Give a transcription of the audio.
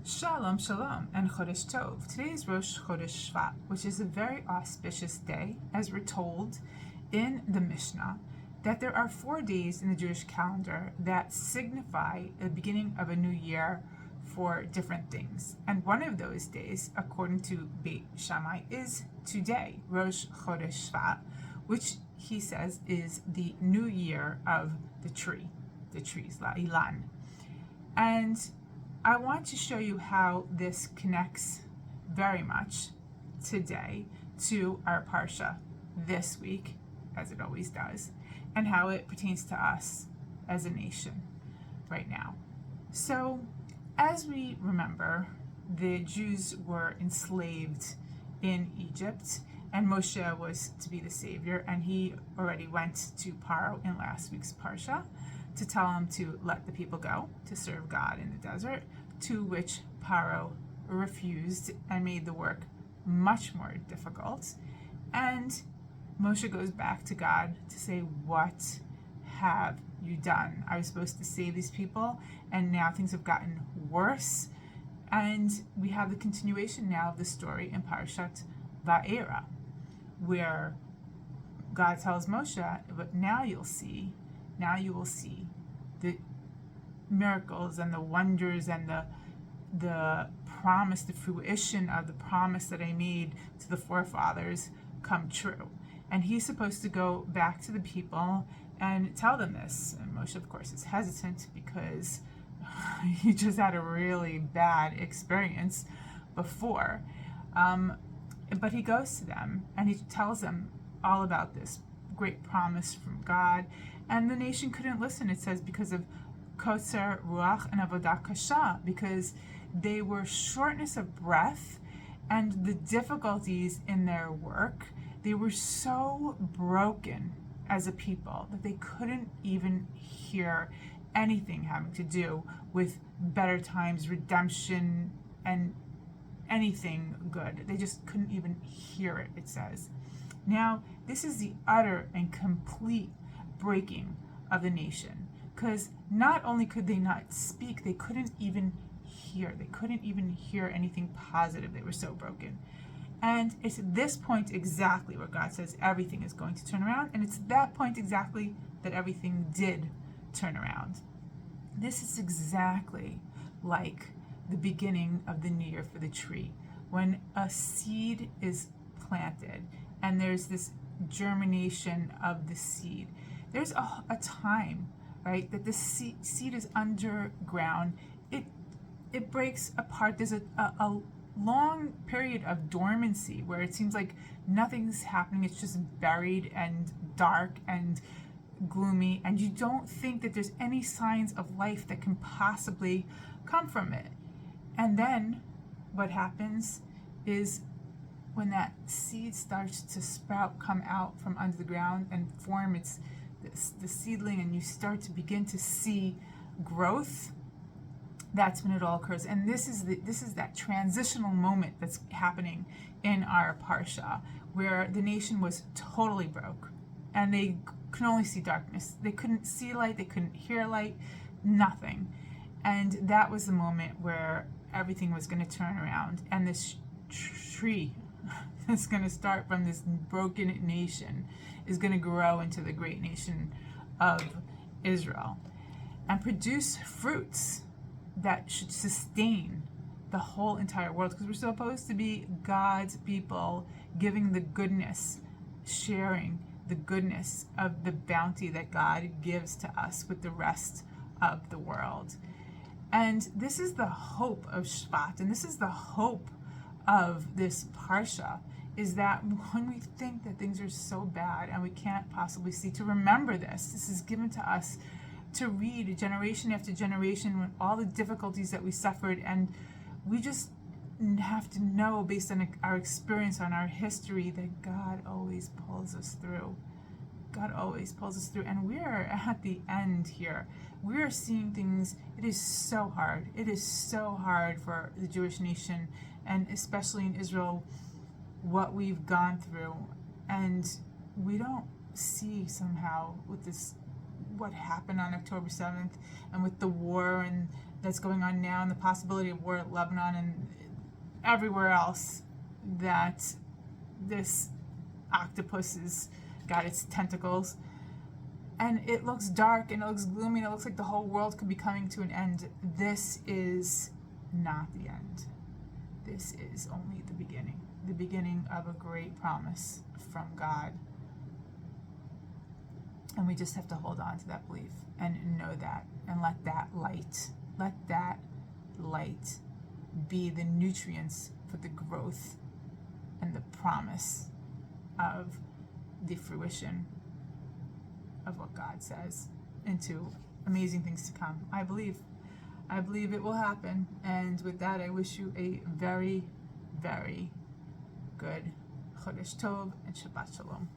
Shalom, shalom, and Chodesh Tov. Today is Rosh Chodesh Shvat, which is a very auspicious day, as we're told in the Mishnah, that there are 4 days in the Jewish calendar that signify the beginning of a new year for different things. And one of those days, according to Beit Shammai, is today, Rosh Chodesh Shvat, which he says is the new year of the trees, La'ilan. And I want to show you how this connects very much today to our Parsha this week, as it always does, and how it pertains to us as a nation right now. So, as we remember, the Jews were enslaved in Egypt, and Moshe was to be the savior, and he already went to Paro in last week's Parsha to tell him to let the people go to serve God in the desert, to which Paro refused and made the work much more difficult. And Moshe goes back to God to say, what have you done? I was supposed to save these people, and now things have gotten worse. And we have the continuation now of the story in Parshat Va'era, where God tells Moshe, but now you will see the miracles and the wonders and the promise, the fruition of the promise that I made to the forefathers come true. And he's supposed to go back to the people and tell them this. And Moshe, of course, is hesitant because he just had a really bad experience before. But he goes to them and he tells them all about this great promise from God. And the nation couldn't listen, it says, because of kotzer ruach and avodah kasha, because they were shortness of breath and the difficulties in their work. They were so broken as a people that they couldn't even hear anything having to do with better times, redemption, and anything good. They just couldn't even hear it, it says. Now, this is the utter and complete breaking of the nation, because not only could they not speak, they couldn't even hear. They couldn't even hear anything positive. They were so broken. And it's at this point exactly where God says everything is going to turn around, and it's that point exactly that everything did turn around. This is exactly like the beginning of the new year for the tree, when a seed is planted and there's this germination of the seed. There's a time, right, that the seed is underground. It breaks apart. There's a long period of dormancy where it seems like nothing's happening. It's just buried and dark and gloomy, and you don't think that there's any signs of life that can possibly come from it. And then what happens is, when that seed starts to sprout, come out from under the ground and form the seedling, and you start to begin to see growth, that's when it all occurs. And this is that transitional moment that's happening in our parsha, where the nation was totally broke and they could only see darkness. They couldn't see light, they couldn't hear light, nothing. And that was the moment where everything was going to turn around, and this tree that's going to start from this broken nation is going to grow into the great nation of Israel and produce fruits that should sustain the whole entire world, because we're supposed to be God's people, giving the goodness, sharing the goodness of the bounty that God gives to us with the rest of the world. And this is the hope of Shvat, and this is the hope of this Parsha, is that when we think that things are so bad and we can't possibly see, to remember this is given to us to read generation after generation with all the difficulties that we suffered, and we just have to know, based on our experience, on our history, that God always pulls us through. God always pulls us through, and we're at the end here. We're seeing things. It is so hard. It is so hard for the Jewish nation, and especially in Israel, what we've gone through. And we don't see somehow with this, what happened on October 7th, and with the war and that's going on now and the possibility of war at Lebanon and everywhere else, that this octopus has got its tentacles. And it looks dark and it looks gloomy and it looks like the whole world could be coming to an end. This is not the end. This is only the beginning of a great promise from God. And we just have to hold on to that belief and know that, and let that light be the nutrients for the growth and the promise of the fruition of what God says into amazing things to come. I believe it will happen. And with that, I wish you a very, very good Chodesh Tov and Shabbat Shalom.